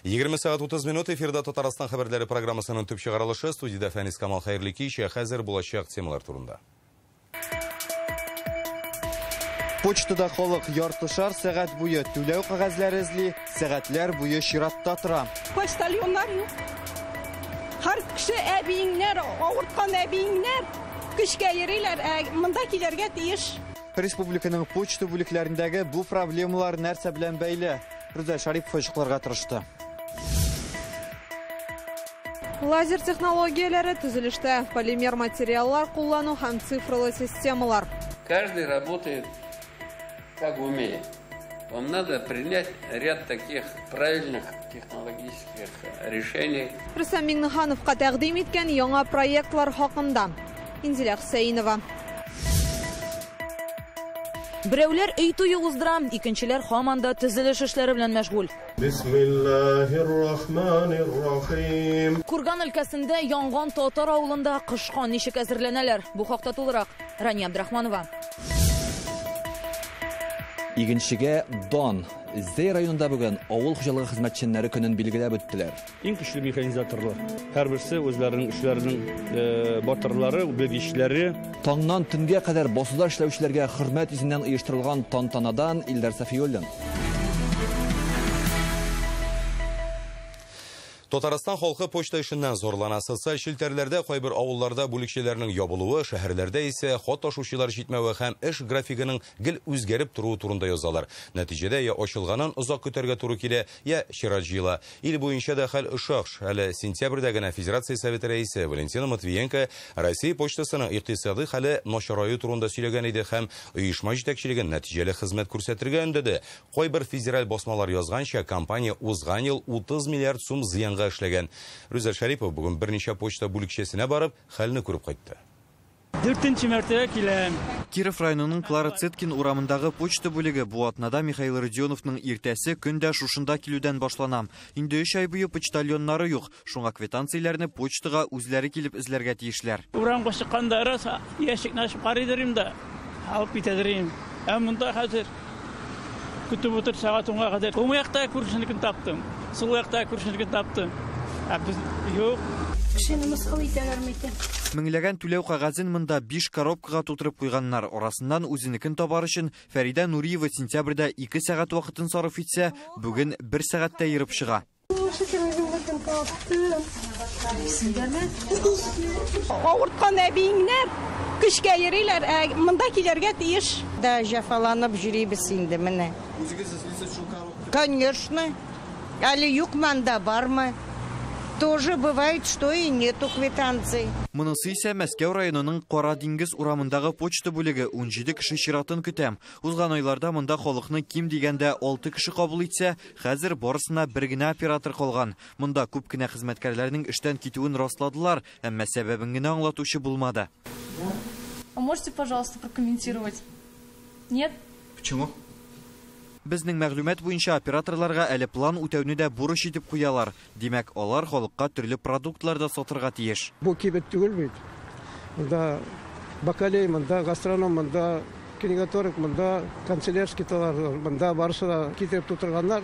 20 saat 30 minut эфирда Татарстан хәбәрләре программасының төп чыгарылышы студияда Фәнис Камал Хәйрлики хәзер булачак темалар турында. Почтада халык яртышар сәгать буе түләү кагазлары эзли, сәгатьләр буе чиратта тора. Почтальоннар юк. Һәр кеше әбиеңнәр, авырткан әбиеңнәр көчкә йөриләр, монда килергә тиеш. Республиканың почта бүлекләрендәге бу проблемалар нәрсә белән бәйле? Рүзә Шарипов ачыкларга тырышты. Лазер технологияләре төзелештә, полимер материаллар куллану һәм цифрлы системалар. Каждый работает как умеет. Вам надо принять ряд таких правильных технологических решений. Рөстәм Миңнехановка тәкъдим иткән яңа проектлар хакында. Инзилә Хусәйнова. Берәүләр өй туе уздыра, икенчеләр һаманда төзелеш эшләре белән мәшгуль. Бисмиллаһир-рахманир-рахим. Курган өлкәсендә янган татар авылында кышка ничек әзерләнәләр? Бу хакта тулырак Рания Абдрахманова. Игенчегә Дон. Зей районында бүген авыл хуҗалыгы хезмәтчәннәре көнен билгеләп үттеләр. Иң көчле механизаторлар. Һәрберсе үзләренең эшләренең батырлары, белгечләре. Таңнан төнгә кадәр басуда эшләүчеләргә хөрмәт исеннән оештырылган тантанадан Илдар Сафиуллин. Татарстан халкы почта эшеннән зорлана. Социаль челтәрләрдә кайбер авылларда бүлекчәләрнең ябылуы, шәһәрләрдә исә хат ташучылар җитмәве һәм эш графигының гел үзгәреп торуы турында язалар. Нәтиҗәдә я ачылганын озак көтәргә туры килә, я чират җыела. Ил буенча да хәл ошак. Әле сентябрьдә генә Федерация Советы рәисе Валентина Матвиенко Россия почтасының икътисади хәле начараю турында сөйләгән иде һәм оешма җитәкчелеген нәтиҗәле хезмәт күрсәтергә өндәде. Кайбер федераль басмалар язганча, компания узган ел 30 миллиард сум зыянга эшләгән. Рүзә Шарипов бүген берничә почта бүлекчәсенә барып, хәлне күреп кайтты. 4-нче мәртәбә киләм. Киров районының Клара Цеткин урамындагы почта бүлеге бу атнада Михаил Родионовның иртәсе көндә шушында килүдән башланам. Инде 3 ай буе почтальоннары юк. Шуңа квитанцияләрне почтага үзләре килеп эзләргә тиешләр. Урамга чыкканда раса яшекне ачып карыйдырым да, алып китәдерим. Монда хәзер көтеп утыр сәгать 10-га кадәр. Уң якта күршенекен таптым. Сул якта күршенекен таптым. Без юк. Кешене мыскыл итәләрме икән? Меңләгән түләү кагазын монда 5 коробкага тутырып куйганнар. Арасыннан үзенекен табар өчен Фәрида Нуриева сентябрьдә 2 сәгать вакытын сарыф итсә, бүген 1 сәгатьтә йөреп чыга. Авырткан әбиеңнәр көчкә йөриләр, монда килергә тиеш. Да, җәфаланып йөрибез инде менә. Үзегез эзлисез шул коробка? Конечно. Әле юк монда бармы? Тоже бывает, что и нету квитанций. Монысы исә Мәскәү районының Кара диңгез урамындагы почта бүлеге 17 кеше чиратын көтәм. Узган айларда монда халыкны ким дигәндә 6 кеше кабул итсә, хәзер барысына бер генә оператор калган. Монда күп кенә хезмәткәрләрнең эштән китүен расладылар, әмма сәбәбен генә аңлатучы булмады. Можете, пожалуйста, прокомментировать? Нет? Почему? Безнең мәгълүмат буенча операторларга әле план үтәүне дә бурыч итеп куялар. Димәк, алар халыкка төрле продуктларда сатырга тиеш. Бу кибет түгел бит. Монда бакалей, монда гастроном, монда киногаторик, монда канцелярский товар, монда барысы да китереп тутырганнар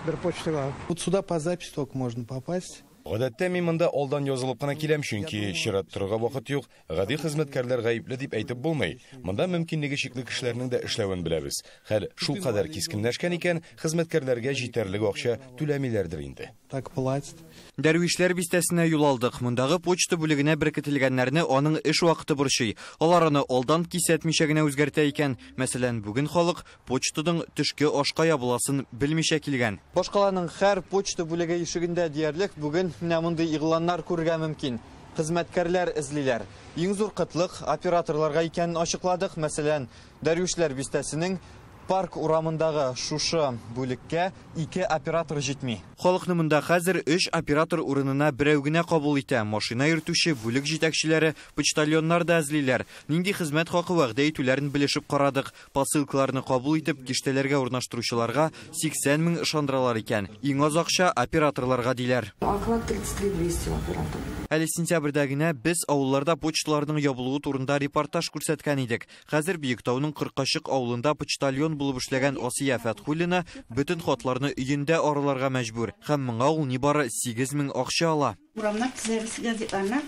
бер почтага. Вот сюда по записи только можно попасть. Гадәттә мин монда алдан язылып кына киләм, чөнки чират торырга вакыт юк. Гади хезмәткәрләр гаепле дип әйтеп булмый. Монда мөмкинлеге чикле кешеләрнең дә эшләвен беләбез. Хәл шул кадәр кискенләшкән икән, хезмәткәрләргә җитәрлек акча түләмиләрдер инде. Так платят. Дәрвишләр бистәсенә юл алдык. Мондагы почта бүлегенә беркетелгәннәрне аның эш вакыты борчый. Алар аны алдан кисәтмичә генә үзгәртә икән. Мәсәлән, бүген халык почтаның төшке ашка ябыласын белмичә килгән. Башкаларның һәр почта бүлеге ишегендә диярлек бүген менә мондый игъланнар күрергә мөмкин. Хезмәткәрләр эзлиләр. Иң зур кытлык операторларга икәнен ачыкладык. Мәсәлән, Дәрвишләр бистәсенең парк урамындагы шушы бүлеккә 2 оператор җитми. Халыкны монда хәзер 3 оператор урынына берәү генә кабул итә. Машина йөртүче, бүлек җитәкчеләре, почтальоннар да эзлиләр. Нинди хезмәт хакы вәгъдә итүләрен белешеп карадык. Посылкаларны кабул итеп киштәләргә урнаштыручыларга 80 мең ышандыралар икән. Иң аз акча операторларга диләр. Оклад 33 оператор. Әле сентябрьдә генә без авылларда почталарның ябылуы турында репортаж күрсәткән идек. Хәзер Биектауның Кыркачык авылында почтальон телефон булып эшләгән Асия Фәтхуллина бөтен хатларны өендә араларга мәҗбүр. Һәм моңа ул нибары 8000 акча ала. Урамнан төзәбез газетларны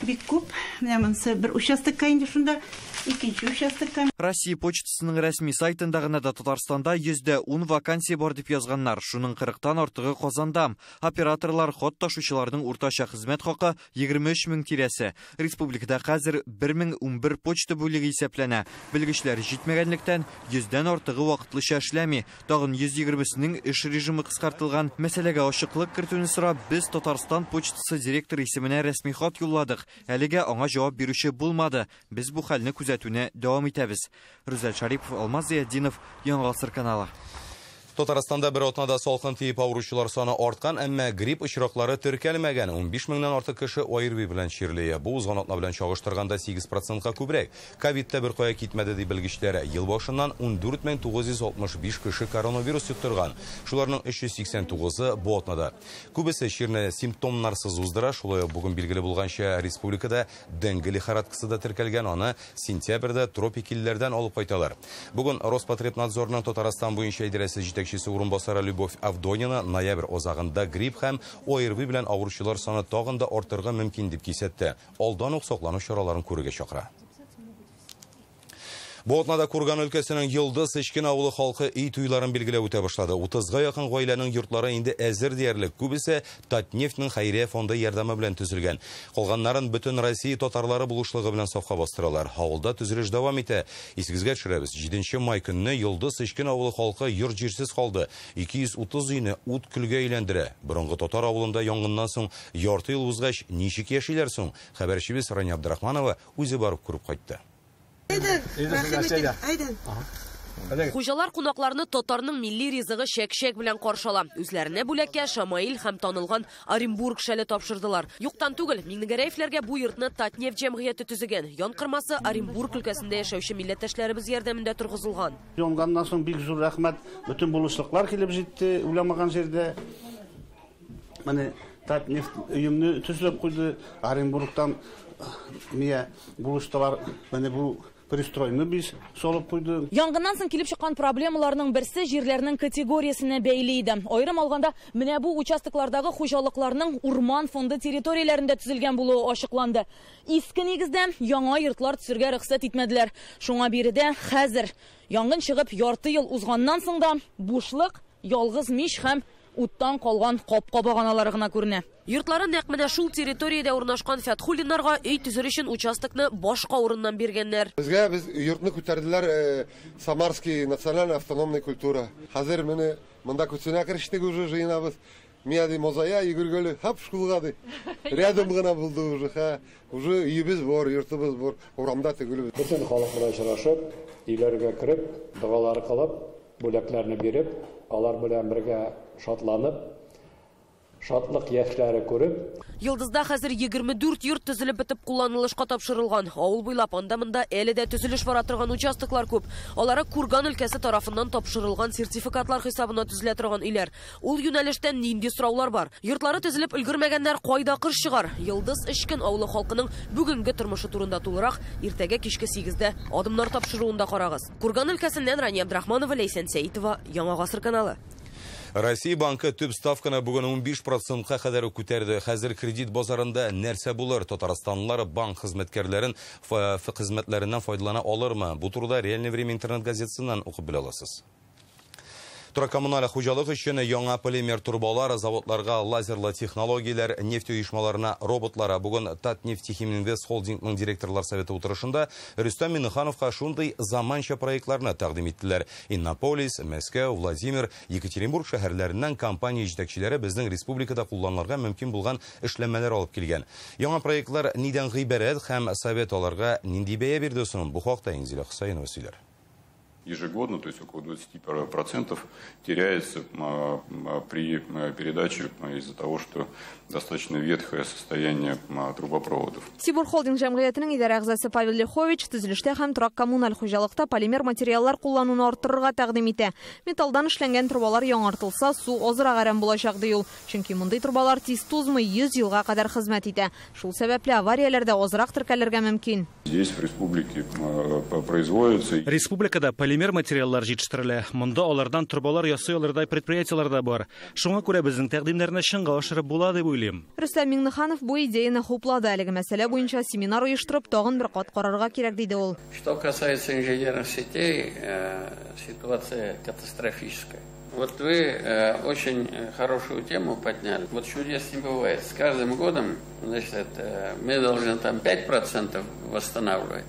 бик күп. Менә монысы бер участокка инде шунда, икенче участокка. Россия почтасының рәсми сайтында гына да Татарстанда 110 вакансия бар дип язганнар. Шуның 40тан артыгы Казанда. Операторлар хат ташучыларның уртача хезмәт хакы 23 мең тирәсе. Республикада хәзер 1011 почта бүлеге исәпләнә. Белгечләр җитмәгәнлектән 100дән артыгы вакытлыча эшләми. Тагын 120сенең эш режимы кыскартылган. Мәсьәләгә ачыклык кертүне сорап, без Татарстан почтасы директоры исеменә рәсми хат юлладык. Әлегә аңа җавап бирүче булмады. Без бу хәлне күзәтүне дәвам итәбез. Рүзәл Шарипов, Алмаз Зияддинов, Яңа Гасыр каналы. Татарстанда bir атнада салкын тиеп авыручылар саны арткан, әмма грипп очраклары теркәлмәгән. 15 меңнән артык кеше ОРВИ белән чирләя. Бу узган атна белән чагыштырганда 8%-ка күбрәк. Ковидта бер кая китмәде ди белгечләре. Ел башыннан 14965 кеше коронавирус юктырган. Шуларның 389-ы бу атнада. Күбесе чирне симптомнарсыз уздыра. Шулай бүген билгеле булганча республикада денге лихорадкасы да теркәлгән. Аны сентябрьдә тропик илләрдән алып кайталар. Бүген Роспотребнадзорның Татарстан буенча идарәсе җитәкчесе урынбасары Любовь Авдонина ноябрь озагында грипп һәм ОРВИ белән авыручылар саны тагын да артырга мөмкин дип кисәтте. Алдан ук саклану чараларын күрергә чакыра. Бу атнада Курган өлкәсенең Йылдыз Эчкен авылы халкы үй туйларын билгеләп үтә башлады. 30га якын гаиләнең йортлары инде әзер диярлек. Күбесе Татнефтьнең хәйрия фонды ярдәме белән төзелгән. Калганнарын бөтен Россия татарлары булышлыгы белән сафка бастыралар. Авылда төзелеш дәвам итә. Исегезгә төшерәбез. 7 май көнне Йылдыз Эчкен авылы халкы йорт җирсез калды. 230 өйне ут көлгә әйләндерә. Борынгы татар авылында янгыннан соң ярты ел узгач ничек яшиләр соң? Хәбәрчебез Рания Абдрахманова үзе барып күреп кайтты. Хуҗалар кунакларны татарның милли ризыгы чәк-чәк белән каршыла. Үзләренә бүләккә Шамаил һәм танылган Оренбург шәле тапшырдылар. Юктан түгел, Миңнегәрәевләргә бу йортны Татнефть җәмгыяте төзегән. Янкырмасы Оренбург өлкәсендә яшәүче милләттәшләребез ярдәмендә тургызылган. Янганнан соң бик зур рәхмәт, бөтен булышлыклар килеп җитте, уйламаган җирдә. Менә Татнефть өемне төзелеп куйды. Оренбургтан мия булыштылар. Менә бу пристройны biz солып куйды. Янгыннан соң килеп чыккан проблемаларның берсе җирләрнең категориясенә бәйле иде. Аерым алганда, менә бу участоклардагы хуҗалыкларның урман фонды территорияләрендә төзелгән булуы ачыкланды. Иске нигездә яңа йортлар төзергә рөхсәт итмәделәр. Шуңа биредә хәзер янгын чыгып ярты ел узганнан соң да бушлык, ялгыз мич һәм уттан калган капка баганалары гына күренә. Йортлары нәкъ менә шул территориядә урнашкан Фәтхуллиннарга өй төзер өчен участокны башка урыннан биргәннәр. Безгә йортны күтәрделәр Самарский национальный автономный культура. Хәзер менә монда күченә керештек уже җыенабыз. Мияди мозая йөгергәле һәп шулга ди. Рядом гына булды уже. Уже өебез бар, йортыбыз бар. Урамда түгел. Бөтен халык белән очрашып, өйләргә кереп, дугалар кылып, бүләкләрне биреп, алар белән бергә шатланып, шатлык яшьләре күреп. Йылдызда хәзер 24 йорт төзелеп бетеп кулланылышка тапшырылган. Авыл буйлап анда-монда әле дә төзелеш бара торган участоклар күп. Алары Курган өлкәсе тарафыннан тапшырылган сертификатлар хисабына төзелә торган өйләр. Ул юнәлештән нинди сораулар бар? Йортлары төзелеп өлгермәгәннәр кайда кыш чыгар? Йылдыз Эчкен авылы халкының бүгенге тормышы турында тулырак иртәгә кичке 8дә адымнар тапшыруында карагыз. Курган өлкәсеннән Рания Абдрахманова, Ләйсән Сәйтова, Яңа Гасыр каналы. Россия банкы төп ставканы бүген 15%-ка кадәр күтәрде. Хәзер кредит базарында нәрсә булыр? Татарстанлылар банк хезмәткәрләрен хезмәтләреннән файдалана алырмы? Бу турыда Реальное время интернет газетасыннан укып белә аласыз. Коммуналь хуҗалык өчен яңа полимер турбалар, заводларга лазерлы технологияләр, нефть оешмаларына роботлар. Бүген Татнефтехиминвест холдингның директорлар советы утырышында Рөстәм Миннехановка шундый заманча проектларны тәкъдим иттеләр. Иннополис, Мәскәү, Владимир, Екатеринбург шәһәрләреннән компания җитәкчеләре безнең республикада кулланылырга мөмкин булган эшләмәләр алып килгән. Яңа проектлар нидән гыйбарәт һәм совет аларга нинди бәя бирде соң? Бу хакта Инзилә Хусаинова сөйләр. Ежегодно, то есть около 20% теряется при передаче из-за того, что достаточно ветхое состояние трубопроводов. Сибур холдинг җәмгыятенең идарә әгъзасы Павел Лихович төзелештә һәм коммуналь хуҗалыкта полимер материаллар куллануны арттырырга тәкъдим итә. Металлдан эшләнгән трубалар яңартылса, су азрак әрәм булачак ди ул. Чөнки мондый трубалар тиз тузмый 100 елга кадәр хезмәт итә. Шул сәбәпле аварияләрдә азрак теркәлергә мөмкин. Здесь в республике производится. Республикада полимер материаллар җитештерелә. Монда алардан трубалар ясый алырдай предприятиелар да бар. Шуңа күрә безнең тәкъдимнәрне чынга ашырып була дип уйлыйм. Рөстәм Миңнеханов бу идеяны хуплады. Әлеге мәсьәлә буенча семинар оештырып, тагын бер кат карарга кирәк диде ул. Что касается инженерных сетей, ситуация катастрофическая. Вот вы очень хорошую тему подняли. Вот чудес не бывает. С каждым годом, значит, мы должны там 5% восстанавливать.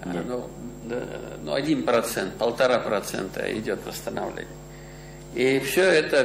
Ну, 1%, 1,5% идет восстановление. И все это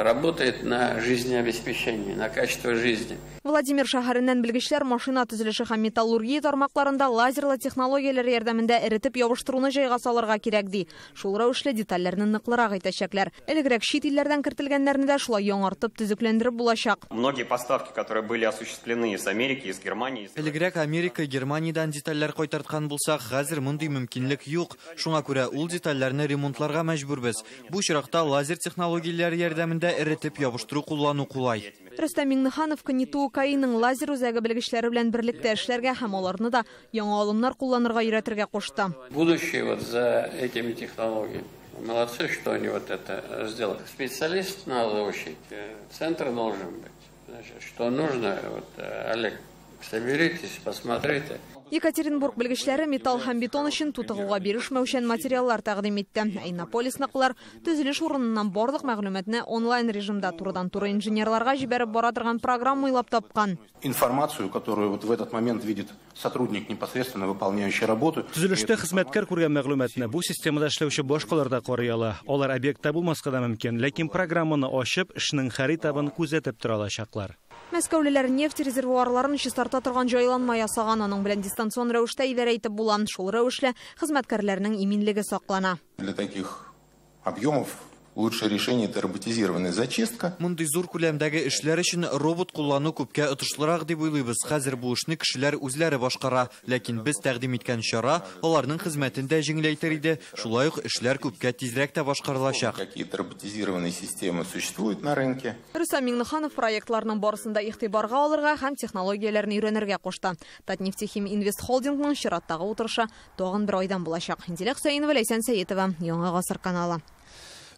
работает на жизнеобеспечение, на качество жизни. Владимир шәһәреннән белгечләр машина төзелеше һәм металлургия тармакларында лазерлы технологияләр ярдәмендә эретеп ябыштыруны җайга салырга кирәк ди. Шул рәвешле детальләрне ныклырак әйтәчәкләр. Элегрәк чит илләрдән кертелгәннәрне дә шулай яңартып төзекләндереп булачак. Многие поставки, которые были осуществлены из Америки, из Германии. Элегрәк Америка, Германиядән детальләр кайтарткан булсак, хәзер мондый мөмкинлек юк. Шуңа күрә ул детальләрне ремонтларга мәҗбүрбез. Бу чиракта лазер технологияләре ярдәмендә эретеп ябыштыру куллану кулай. Рөстәм Миңнеханов КНИТУ-КАИның лазер үзәге белгечләре белән берлектә эшләргә һәм аларны да яңа алымнар кулланырга өйрәтергә кушты. Будущее вот за этими технологиями. Молодцы, что они вот это сделали. Специалист надо учить, центр должен быть. Значит, что нужно, вот, Олег, соберитесь, посмотрите. Екатеринбург белгечләре металл һәм бетон өчен тутыгуга бирешмәүчән материаллар тәкъдим итте. Иннополис наклар төзелеш урыныннан барлык мәгълүматны онлайн режимда турыдан-туры инженерларга җибәреп бара торган программа уйлап тапкан. Информацию, которую вот в этот момент видит сотрудник, непосредственно выполняющий работу. Төзелештә хезмәткәр күргән мәгълүматны бу системада эшләүче башкалар да карый ала. Алар объектта булмаска да мөмкин, ләкин программаны ачып, эшнең харитабын күзәтеп тора алачаклар. Мәскәүлеләр нефть резервуарларын чистарта торган җайланма ясаган, аның белән дистанцион рәвештә идарә итеп була. Шул рәвешле хезмәткәрләрнең иминлеге саклана. Для таких объемов лучшее решение – это роботизированная зачистка. Мондый зур күләмдәге эшләр өчен робот куллану күпкә отышлырак дип уйлыйбыз. Хәзер бу эшне кешеләр үзләре башкара, ләкин без тәкъдим иткән чара аларның хезмәтен дә җиңеләйтер иде. Шулай ук эшләр күпкә тизрәк тә башкарылачак. Какие-то роботизированные системы существуют на рынке. Рөстәм Миңнеханов проектларның барысында игътибарга алырга һәм технологияләрне өйрәнергә кушты. Татнефтехим Инвест Холдингның чираттагы утырышы тагын бер айдан булачак. Инзилә Хөсәенова, Ләйсән Сәетова, Яңа гасыр каналы.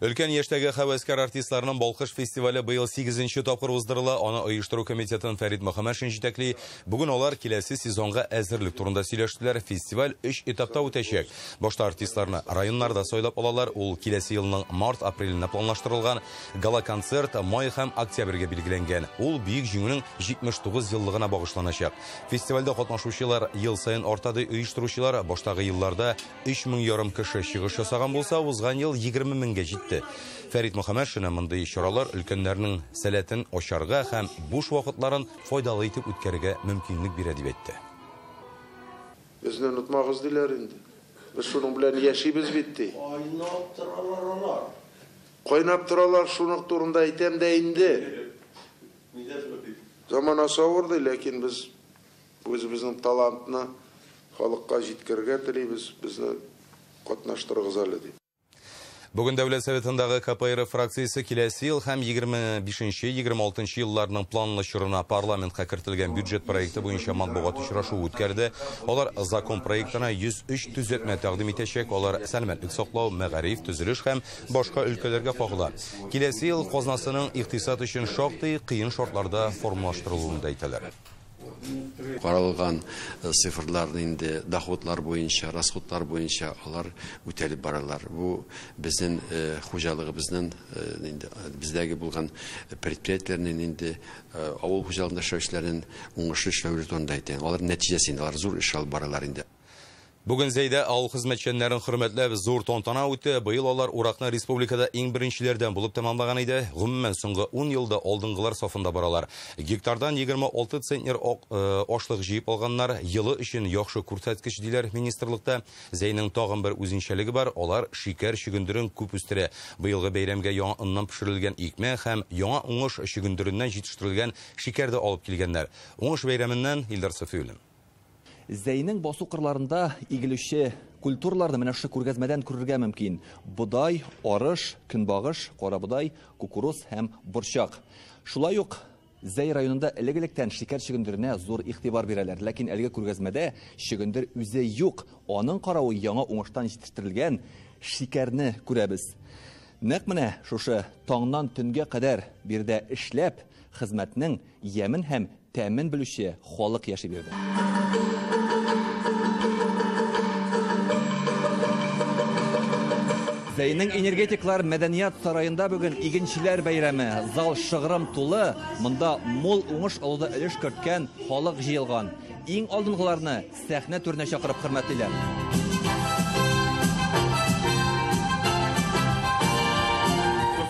Өлкән яшьтәге хәвәскәр артистларның Балкыш фестивале быел 8-нче тапкыр уздырыла. Аны оештыру комитетын Фәрит Мөхәммәтшин җитәкли. Бүген алар киләсе сезонга әзерлек турында сөйләштеләр. Фестиваль 3 этапта үтәчәк. Башта артистларны районнарда сайлап алалар. Ул киләсе елның март-апрелендә планлаштырылган. Гала-концерт май һәм октябрьгә билгеләнгән. Ул бөек җиңүнең 79 еллыгына багышланачак. Фестивальдә катнашучылар ел саен артады, оештыручылар баштагы елларда 3,5 кеше чыгыш ясаган булса, узган ел 20 меңгә җитте. Фәрит Мөхәммәтшин мондый чаралар өлкәннәрнең сәләтен ачарга һәм буш вакытларын файдалы итеп үткәрергә мөмкинлек бирә дип әйтте. Безне онытмагыз диләр инде. Без шуның белән яшибез бит. Кайнап торалар, шуның турында әйтәм дә инде. Замана савырды, ләкин без үзебезнең талантны халыкка җиткергә телибез, безне катнаштырыгыз әле дип. Бүген Дәүләт Советындагы КПР фракциясе киләсе ел һәм 25-26 елларның планлы чорына парламентка кертелгән бюджет проекты буенча матбугат очрашуы үткәрде. Алар закон проектына 103 төзәтмә тәкъдим итәчәк. Алар сәламәтлек саклау, мәгариф, төзелеш һәм башка өлкәләргә кагыла. Киләсе ел казнасының икътисад өчен шактый кыен шартларда формалаштырылуын да әйтәләр. Каралган цифрларны инде доходлар буенча, расходлар буенча алар үтәлеп баралар. Бу безнең хуҗалыгыбызның инде бездәге булган предприятиеләрнең инде авыл хуҗалыгында эшләүчеләрнең уңышлы эшләүләре турында әйтә. Алар нәтиҗәсендә алар зур эш алып баралар инде. Бүген Зәйдә авыл хезмәтчәннәрен хөрмәтләп зур тантана үтте. Быел алар уракны республикада иң беренчеләрдән булып тәмамлаган иде. Гомумән соңгы 10 елда алдынгылар сафында баралар. Гектардан 26 центнер ашлык җыеп алганнар. Елы өчен яхшы күрсәткеч диләр министрлыкта. Зәйнең тагын бер үзенчәлеге бар. Алар шикәр чөгендерен күп үстерә. Быелгы бәйрәмгә яңа оннан пешерелгән икмәк һәм яңа уңыш чөгендереннән җитештерелгән шикәрде алып килгәннәр. Уңыш бәйрәменнән Илдар Софиуллин. Зәйнең басу кырларында игелүче культураларны менә шушы күргәзмәдән күрергә мөмкин. Будай, арыш, көнбагыш, карабудай, кукуруз һәм борчак. Шулай ук Зәй районында элек-электән шикәр чөгендеренә зур игътибар бирәләр, ләкин әлеге күргәзмәдә чөгендер үзе юк. Аның каравы яңа уңыштан җитештерелгән шикәрне күрәбез. Нәкъ менә шушы таңнан төнгә кадәр бирдә эшләп, хезмәтнең ямен һәм тәмен белүче халык яши бирде. Зәйнең энергетиклар мәдәният сарайында бүген игенчеләр бәйрәме. Зал шыгрым тулы, монда мул уңыш алуда өлеш керткән халык җыелган. Иң алдынгыларны сәхнә түренә чакырып хөрмәтлиләр.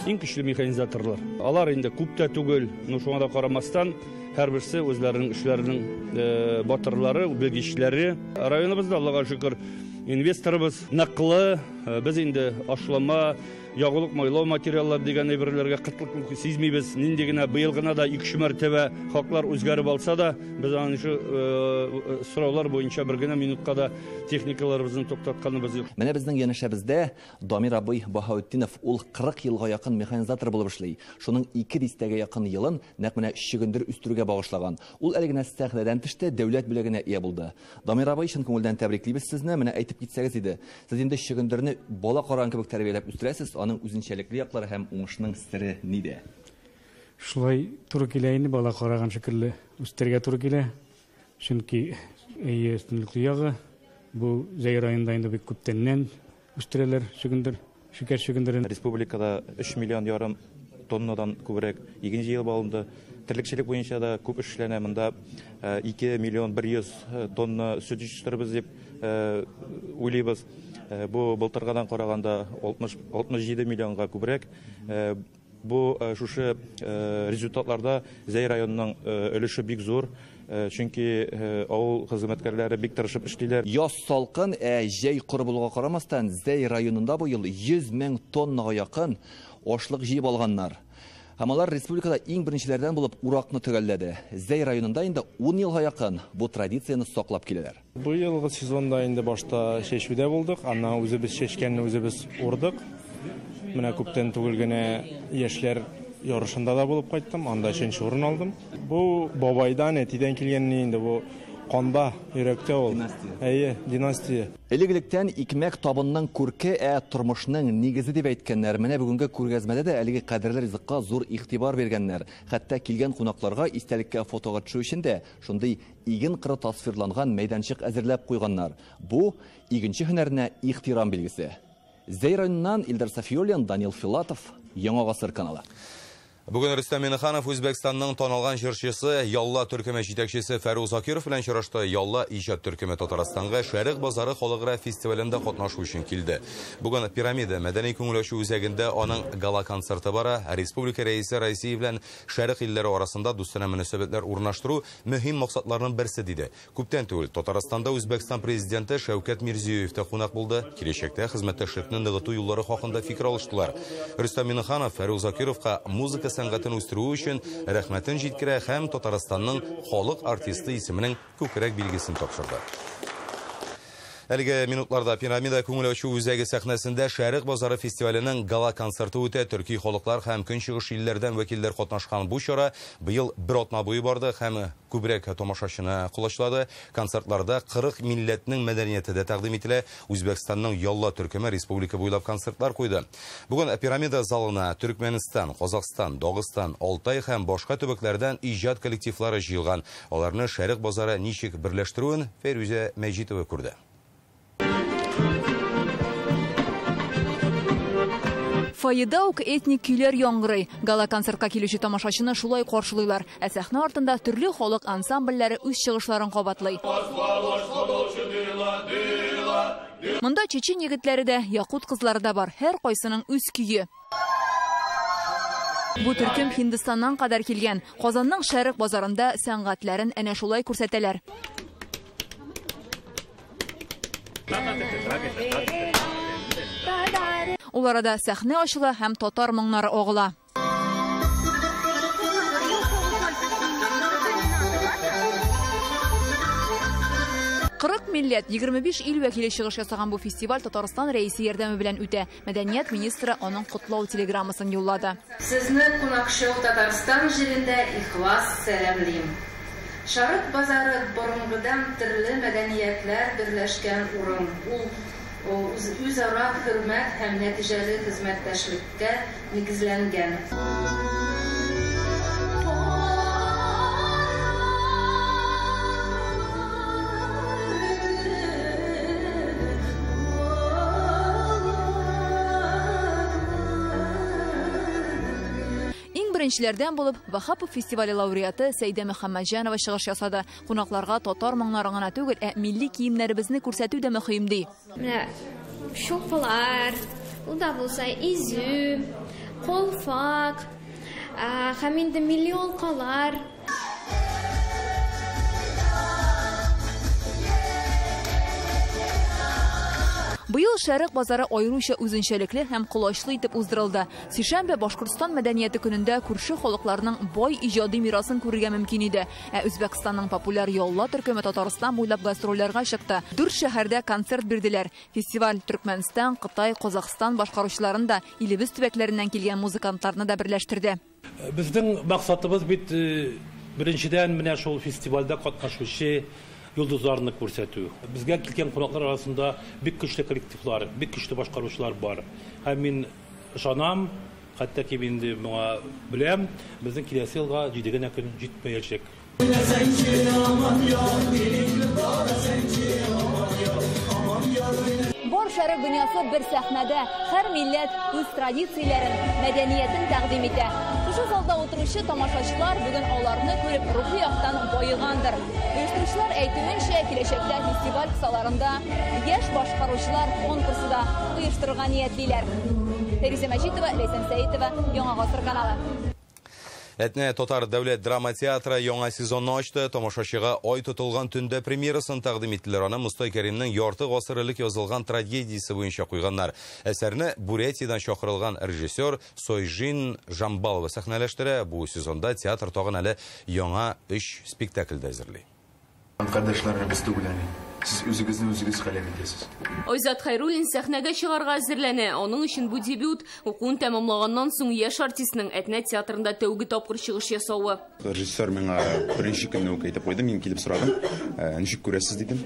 Иң көчле механизаторлар. Алар инде күптә түгел, шуңа да карамастан, һәрберсе үзләренең эшләренең батырлары, белгечләре. Районыбызда, Аллага шөкер, инвесторыбыз наклы, без инде ашлама, ягулык майлау материаллар дигән әйберләргә кытлык сизмибез. Нинди генә быел гына да 2 мәртәбә хаклар үзгәреп алса да, без аны шу сораулар буенча бер генә минутка да техникаларыбызны туктатканыбыз юк. Менә безнең янәшәбездә Дамир абый Баһаутдинов ул 40 елга якын механизатор булып эшли. Шуның 2 дистәгә якын елын нәкъ менә чөгендер үстерүгә багышлаган. Ул әле генә сәхнәдән төште, дәүләт бүләгенә ия булды. Дамир абый чын күңелдән тәбриклибез сезне. Менә әйтеп китсәгез иде. Сез инде чөгендерне бала караган кебек тәрбияләп үстерәсез. Аның үзенчәлекле яклары һәм уңышның сире нидә? Шулай туры килә инде бала караган шикелле үстергә туры килә. Чөнки өстенлекле ягы бу Зәй районында инде бик күптәннән үстерәләр чөгендер, шикәр чөгендерен. Республикада 3,5 миллион тоннадан күбрәк иген җыелып алынды. Терлекчелек буенча да күп эшләнә. Монда 2,1 миллион тонна сөт җитештерәбез дип уйлыйбыз. Бу былтыргадан караганда 67 миллионга күбрәк. Бу шушы результатларда Зәй районының өлеше бик зур. Чөнки авыл хезмәткәрләре бик тырышып эшлиләр. Яз салкын, җәй коры булуга карамастан, Зәй районында бу ел 100 мең тоннага якын ашлык җыеп алганнар. Һәм алар республикада иң беренчеләрдән булып уракны төгәлләде. Зәй районында инде 10 елга якын бу традицияны саклап киләләр. Бу елгы сезонда инде башта чәчүдә булдык, аннан үзебез чәчкәнне үзебез урдык. Менә күптән түгел генә яшьләр ярышында да булып кайттым, анда 3нче урын алдым. Бу бабайдан, әтидән килгәнне инде бу канда, йөрәктә ул. Династия. Элек-электән икмәк табынның күрке, тормышның нигезе дип әйткәннәр. Менә бүгенге күргәзмәдә дә әлеге кадерле ризыкка зур игътибар биргәннәр. Хәтта килгән кунакларга истәлеккә фотога төшү өчен дә шундый иген кыры тасвирланган мәйданчык әзерләп куйганнар. Бу игенче һөнәренә ихтирам билгесе. Зәй районыннан Илдар Сафиуллин, Данил Филатов, Яңа гасыр каналы. Бүген Рөстәм Миннеханов Үзбәкстанның танылган җырчысы, Ялла төркеме җитәкчесе Фәрүз Закиров белән очрашты. Ялла иҗат төркеме Татарстанга Шәрык базары халыкара фестивалендә катнашу өчен килде. Бүген Пирамида мәдәни күңелләшү үзәгендә аның гала концерты бара. Республика рәисе Россия белән Шәрык илләре арасында дустана мөнәсәбәтләр урнаштыру мөһим максатларның берсе диде. Күптән түгел Татарстанда Үзбәкстан президенты Шәүкәт Мирзиёев тә кунак булды. Киләчәктә хезмәттәшлекне ныгыту юллары хакында фикер алыштылар. Рөстәм Миннеханов Фәрүз Закировка музыка сәнгатен үстерү өчен рәхмәтен җиткерә һәм Татарстанның халык артисты исеменең күкрәк билгесен тапшырды. Әлеге минутларда Пирамида күңелләшү үзәге сәхнәсендә Шәрык базары фестиваленең гала концерты үтә. Төрки халыклар һәм көнчыгыш илләрдән вәкилләр катнашкан бу чара быел бер атна буе барды һәм күбрәк тамашачыны кулачлады. Концертларда 40 милләтнең мәдәнияте дә тәкъдим ителә. Үзбәкстанның Ялла төркеме республика буйлап концертлар куйды. Бүген Пирамида залына Төркмәнстан, Казакстан, Дагыстан, Алтай һәм башка төбәкләрдән иҗат коллективлары җыелган. Аларны Шәрык базары ничек берләштерүен Фәрүзә Мәҗитова күрде. Файда ук этник көйләр яңгырый. Гала концертка килүче тамашачыны шулай каршылыйлар. Ә сәхнә артында төрле халык ансамбльләре үз чыгышларын кабатлый. Монда чечен егетләре дә, якут кызлары да бар. Һәр кайсының үз көе. Бу төркем Һиндстаннан кадәр килгән. Казанның Шәрык базарында сәнгатьләрен әнә шулай күрсәтәләр. Ул арада сәхнә ачыла һәм татар моңнары агыла. 40 милләт, 25 ил вәкиле чыгыш ясаган бу фестиваль Татарстан рәисе ярдәме белән үтә. Мәдәният министры аның котлау телеграммасын юллады. Сезне кунакчыл Татарстан җирендә ихлас сәламлыйм. Шарык базары борынгыдан төрле мәдәниятләр берләшкән урын. Ул үзара хөрмәт һәм нәтиҗәле хезмәттәшлеккә нигезләнгән. Беренчеләрдән булып Вахапов фестивале лауреаты Сәйдә Мөхәммәтҗанова чыгыш ясады. Кунакларга татар моңнары гына түгел, милли киемнәребезне күрсәтү дә мөһим ди. Менә шоклар, ул да булса изү, колфак, һәм инде милли алкалар. Быел Шәрык базары аеруча үзенчәлекле һәм кулачлы итеп уздырылды. Сишәмбе Башкортстан мәдәнияте көнендә күрше халыкларның бай иҗади мирасын күрергә мөмкин иде. Үзбәкстанның популяр ялла төркеме Татарстан буйлап гастрольләргә чыкты. 4 шәһәрдә концерт бирделәр. Фестиваль Төркмәнстан, Кытай, Казакстан башкаручыларын да илебез төбәкләреннән килгән музыкантларны да берләштерде. Безнең максатыбыз бит беренчедән менә шул фестивальдә катнашучы йолдызларны күрсәтү. Безгә килгән кунаклар арасында бик көчле коллективлар, бик көчле башкаручылар бар. Һәм мин ышанам, хәтта ки инде моңа беләм, безнең киләсе елга 7 генә көн җитмәячәк. Бар Шәрык дөньясы бер сәхнәдә, һәр милләт үз традицияләрен, мәдәниятен тәкъдим итә. Шушы залда утыручы тамашачылар бүген аларны күреп рухи яктан байыгандыр. Оештыручылар әйтүенчә, киләчәктә фестиваль кысаларында яшь башкаручылар конкурсы да оештырырга ниятлиләр. Фәризә Мәҗитова, Ләйсән Сәитова, Яңа гасыр каналы. Әтнә Татар дәүләт драма театры яңа сезонны ачты. Тамашачыга ай тотылган төндә премьерасын тәкъдим иттеләр. Аны Мостай Кәримнең ярты гасыр элек язылган трагедиясе буенча куйганнар. Әсәрне Бурятиядан чакырылган режиссер Сойжин Жамбалова сәхнәләштерә. Бу сезонда театр тагын әле яңа 3 спектакльдә әзерли. Кардәшләребез түгел әле. Сез үзегезне үзегез хәлем итәсез. Айзат Хайруллин сәхнәгә чыгарга әзерләнә. Аның өчен бу дебют укуын тәмамлаганнан соң яшь артистның Әтнә театрында тәүге тапкыр чыгыш ясавы. Режиссер миңа беренче көнне үк әйтеп куйды, мин килеп сорадым. Ничек күрәсез дидем.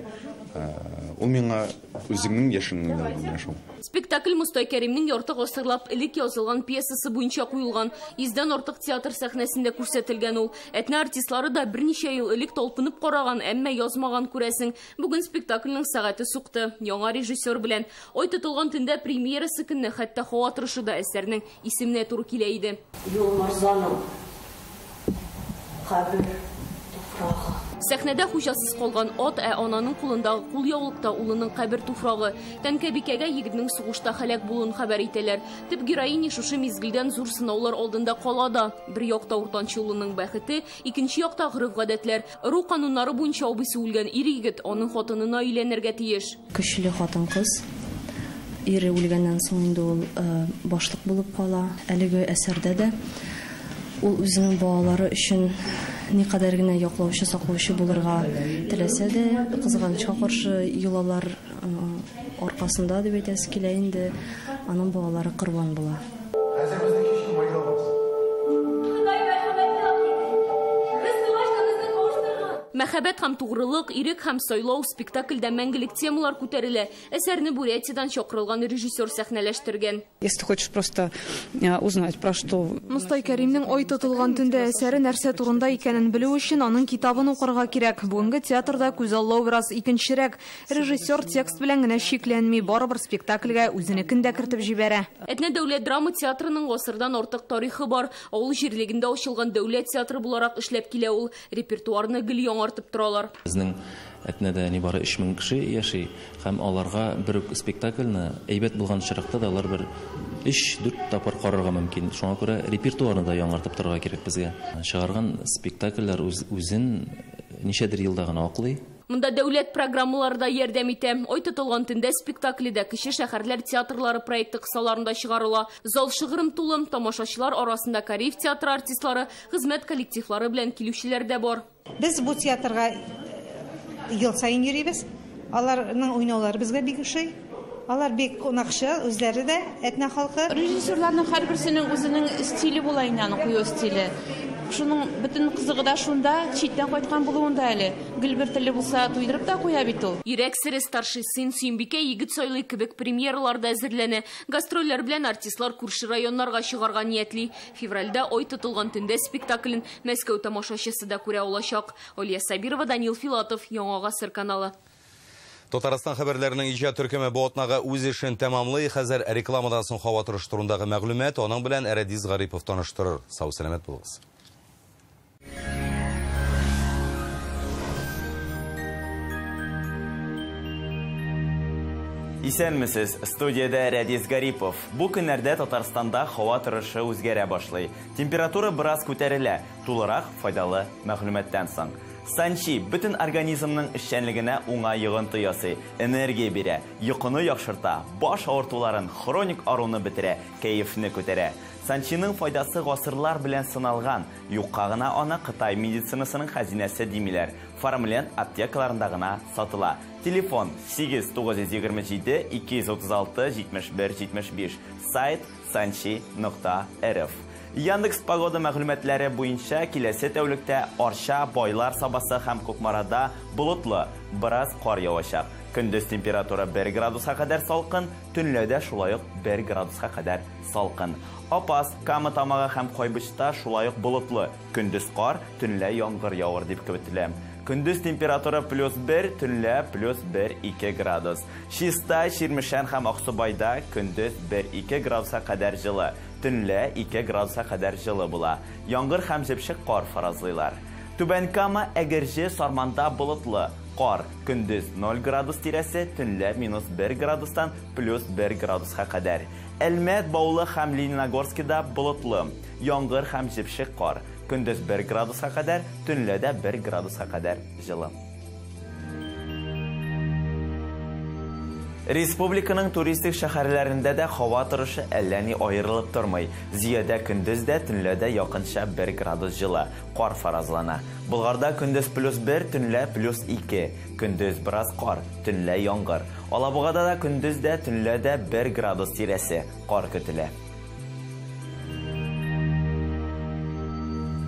Ул миңа үзеңнең яшеңне белдерде шул. Спектакль Мостай Кәримнең ярты гасырлап элек язылган пьесасы буенча куелган. Издән артык театр сәхнәсендә күрсәтелгән ул. Әтнә артистлары да берничә ел элек талпынып караган, әмма язмаган күрәсең. Бүген спектакльнең сәгате сукты. Яңа режиссер белән ай тотылган төндә премьерасы көнне хәтта һава торышы да әсәрнең исеменә туры килә иде. Юлмарзаның кабер туфрагы. Сәхнәдә хуҗасыз калган ат, ананың кулындагы кулъяулыкта улының кабер туфрагы. Тәнкәбикәгә егетнең сугышта һәлак булуын хәбәр итәләр. Төп героиня шушы мизгелдән зур сынаулар алдында кала да. Бер якта уртанчы улының бәхете, икенче якта гырыф-гадәтләр. Ру кануннары буенча абыйсы үлгән ир-егет аның хатынына өйләнергә тиеш. Көчле хатын-кыз ире үлгәннән соң инде ул башлык булып кала. Әлеге әсәрдә дә ул үзенең балалары өчен никадәр генә яклаучы, саклаучы булырга теләсә дә, кызганычка каршы юлалар аркасында дип әйтәсе килә инде, аның балалары корбан була. Мәхәббәт һәм тугрылык, ирек һәм сайлау спектакльдә мәңгелек темалар күтәрелә. Әсәрне Бурятиядан чакырылган режиссер сәхнәләштергән. Если хочешь просто узнать про что. Мостай Кәримнең ай тотылган төндә әсәре нәрсә турында икәнен белү өчен аның китабын укырга кирәк. Бүгенге театрда күзаллау бераз икенчерәк. Режиссер текст белән генә шикләнми, барыбер спектакльгә үзенекен дә кертеп җибәрә. Әтнә дәүләт драма театрының гасырдан артык тарихы бар. Авыл җирлегендә ачылган дәүләт театры буларак эшләп килә ул. Репертуарны гел яңартып торалар. Безнең Әтнәдә нибары 3000 кеше яши, һәм аларга бер спектакльне әйбәт булган чиракта да алар бер 3-4 тапкыр карарга мөмкин. Шуңа күрә репертуарны да яңартып торырга кирәк безгә. Чыгарган спектакльләр үзен ничәдер елда гына аклый. Монда дәүләт программалары да ярдәм итә. Ай тотылган төндә спектакльдә кече шәһәрләр театрлары проекты кысаларында чыгарыла. Зал шыгрым тулы, тамашачылар арасында Кореев театры артистлары, хезмәт коллективлары белән килүчеләр дә бар. Без бу театрга ел сайын йөрибез. Аларның уйнаулары безгә бик ошый. Алар бик кунакчы, үзләре дә, Әтнә халкы. Режиссерларның һәрберсенең үзенең стиле була инде, аның кую стиле. Шуның бөтен кызыгы да шунда, читтән кайткан булуында әле. Гел бер теле булса, туйдырып та куя бит ул. Ирек Сере старший сын Сөембикә егет сайлый кебек премьераларда әзерләнә. Гастрольләр белән артистлар күрше районнарга чыгарга ниятли. Февральдә ой тотылган төндә спектаклен Мәскәү тамашачысы да күрә алачак. Олия Сабирова, Данил Филатов, Яңа Гасыр каналы. Татарстан хәбәрләренең иҗат төркеме бу атнага үз эшен тәмамлый. Хәзер рекламадан соң һава торышы турындагы мәгълүмат, аның белән Әредис Гарипов таныштырыр. Сау сәламәт булыгыз. Исәнмесез, студияда Әредис Гарипов. Бу көннәрдә Татарстанда һава торышы үзгәрә башлый. Температура бераз күтәрелә, тулырак файдалы мәгълүматтан соң. Санчи бөтен организмның эшчәнлегенә уңай йогынты ясый, энергия бирә, йокыны яхшырта, баш авыртуларын, хроник аруны бетерә, кәефне күтәрә. Санчиның файдасы гасырлар белән сыналган, юкка гына аны Кытай медицинасының хәзинәсе димиләр. Формулен аптекаларында гына сатыла. Телефон 8927 236 71 75, сайт sanchi.rf. Яндекс погода мәгълүматлары буенча киләсе тәүлектә Арча, Байлар Сабасы һәм Кукмарада болытлы, бераз кар явачак. Көндез температура 1 градуска кадәр салкын, төнләдә шулай ук 1 градуска кадәр салкын. Апас, Кама тамагы һәм Кайбышта шулай ук болытлы, көндез кар, төнлә яңгыр явыр дип көтелә. Көндез температура +1, төнлә +1-2 градус. Чиста, Ширмешән һәм Аксубайда көндез 1-2 градуска кадәр җылы, төнлә 2 градуска кадәр җылы була. Яңгыр һәм җепшек кар фаразлыйлар. Түбән Кама, Әгерҗе, Сарманда болытлы, кар, көндез 0 градус тирәсе, төнлә -1 градустан +1 градуска кадәр. Әлмәт, Баулы һәм Лениногорскида болытлы, яңгыр һәм җепшек кар, көндез 1 градуска кадәр, төнлә дә 1 градуска кадәр җылы. Республиканың туристик шәһәрләрендә дә һава торышы әллә ни аерылып тормый. Зиядә көндез дә, төнлә дә якынча 1 градус җылы, кар фаразлана. Болгарда көндез +1, төнлә +2, көндез бераз кар, төнлә яңгыр. Алабугада да көндез дә, төнлә дә 1 градус тирәсе, кар көтелә.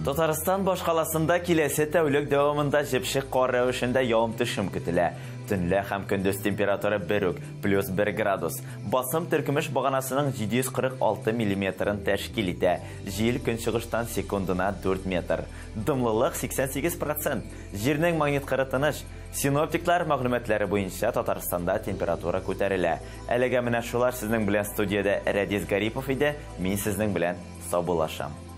Татарстан башкаласында киләсе тәүлек дәвамында җепшек кар рәвешендә явым-төшем көтелә. Төнлә һәм көндез температура +1 градус. Басым Төркемеш баганасының 746 мм тәшкил итә. Җил көнчыгыштан секундына 4 метр. Дымлылык 88%. Җирнең магниткары тыныч. Синоптиклар мәгълүматлары буенча Татарстанда температура күтәрелә. Әлегә менә шулар сезнең белән студиядә Әредис Гарипов иде. Мин сезнең белән саубуллашам.